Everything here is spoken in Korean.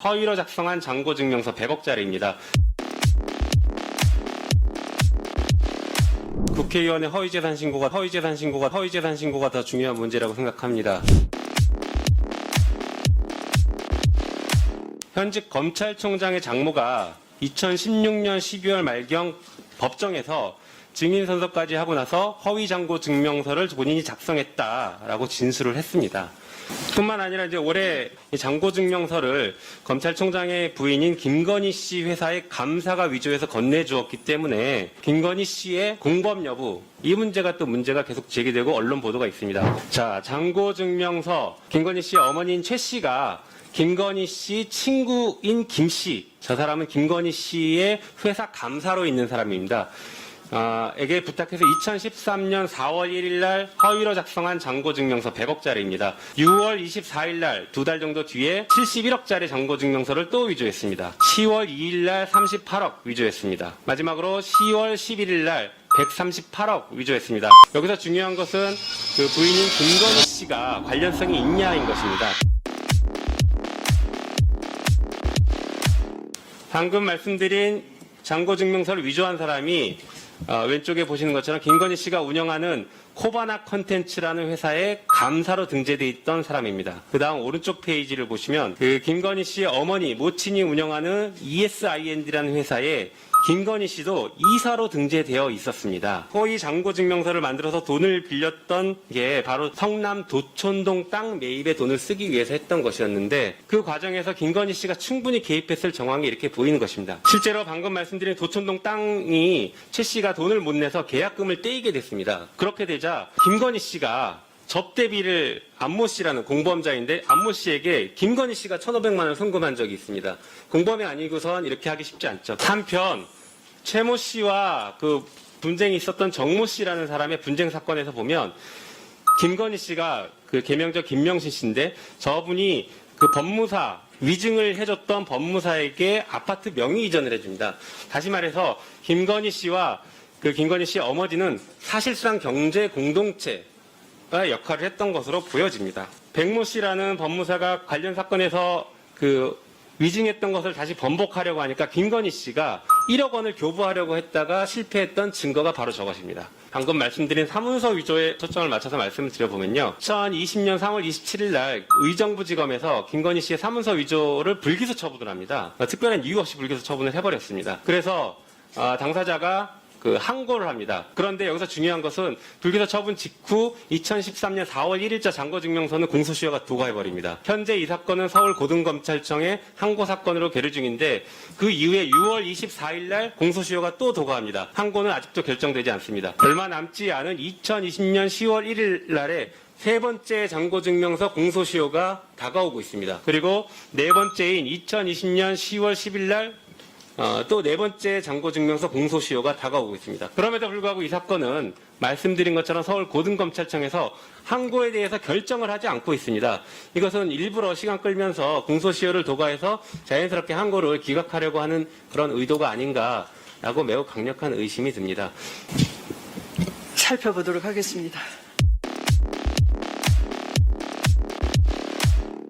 허위로 작성한 잔고증명서 100억짜리입니다. 국회의원의 허위재산 신고가 더 중요한 문제라고 생각합니다. 현직 검찰총장의 장모가 2016년 12월 말경 법정에서 증인선서까지 하고 나서 허위잔고증명서를 본인이 작성했다라고 진술을 했습니다. 뿐만 아니라 이제 올해 잔고증명서를 검찰총장의 부인인 김건희 씨 회사의 감사가 위조해서 건네주었기 때문에 김건희 씨의 공범 여부, 이 문제가 계속 제기되고 언론 보도가 있습니다. 자, 잔고증명서, 김건희 씨의 어머니인 최 씨가 김건희 씨 친구인 김 씨, 저 사람은 김건희 씨의 회사 감사로 있는 사람입니다. 에게 부탁해서 2013년 4월 1일 날 허위로 작성한 잔고증명서 100억짜리입니다. 6월 24일 날 두 달 정도 뒤에 71억짜리 잔고증명서를 또 위조했습니다. 10월 2일 날 38억 위조했습니다. 마지막으로 10월 11일 날 138억 위조했습니다. 여기서 중요한 것은 그 부인인 김건희 씨가 관련성이 있냐인 것입니다. 방금 말씀드린 잔고증명서를 위조한 사람이 왼쪽에 보시는 것처럼 김건희 씨가 운영하는 코바나 컨텐츠라는 회사의 감사로 등재되어 있던 사람입니다. 그 다음 오른쪽 페이지를 보시면 그 김건희 씨의 어머니 모친이 운영하는 ESIND라는 회사에 김건희 씨도 이사로 등재되어 있었습니다. 허위 잔고증명서를 만들어서 돈을 빌렸던 게 바로 성남 도촌동 땅 매입에 돈을 쓰기 위해서 했던 것이었는데 그 과정에서 김건희 씨가 충분히 개입했을 정황이 이렇게 보이는 것입니다. 실제로 방금 말씀드린 도촌동 땅이 최 씨가 돈을 못 내서 계약금을 떼이게 됐습니다. 그렇게 되자 김건희 씨가 접대비를 안모 씨라는 공범자인데 안모 씨에게 김건희 씨가 1,500만 원을 송금한 적이 있습니다. 공범이 아니고선 이렇게 하기 쉽지 않죠. 한편 최모 씨와 그 분쟁이 있었던 정모 씨라는 사람의 분쟁 사건에서 보면 김건희 씨가 그 개명적 김명신 씨인데 저분이 그 법무사 위증을 해줬던 법무사에게 아파트 명의 이전을 해줍니다. 다시 말해서 김건희 씨와 그 김건희 씨의 어머니는 사실상 경제 공동체 역할을 했던 것으로 보여집니다. 백모 씨라는 법무사가 관련 사건에서 그 위증했던 것을 다시 번복하려고 하니까 김건희 씨가 1억 원을 교부하려고 했다가 실패했던 증거가 바로 저것입니다. 방금 말씀드린 사문서 위조에 초점을 맞춰서 말씀을 드려보면요. 2020년 3월 27일 날 의정부지검에서 김건희 씨의 사문서 위조를 불기소 처분을 합니다. 특별한 이유 없이 불기소 처분을 해버렸습니다. 그래서 당사자가 그 항고를 합니다. 그런데 여기서 중요한 것은 불기소 처분 직후 2013년 4월 1일자 잔고증명서는 공소시효가 도과해버립니다. 현재 이 사건은 서울고등검찰청의 항고 사건으로 계류 중인데 그 이후에 6월 24일 날 공소시효가 또 도과합니다. 항고는 아직도 결정되지 않습니다. 얼마 남지 않은 2020년 10월 1일 날에 세 번째 잔고증명서 공소시효가 다가오고 있습니다. 그리고 네 번째인 2020년 10월 10일 날 또 네 번째 잔고증명서 공소시효가 다가오고 있습니다. 그럼에도 불구하고 이 사건은 말씀드린 것처럼 서울고등검찰청에서 항고에 대해서 결정을 하지 않고 있습니다. 이것은 일부러 시간 끌면서 공소시효를 도과해서 자연스럽게 항고를 기각하려고 하는 그런 의도가 아닌가라고 매우 강력한 의심이 듭니다. 살펴보도록 하겠습니다.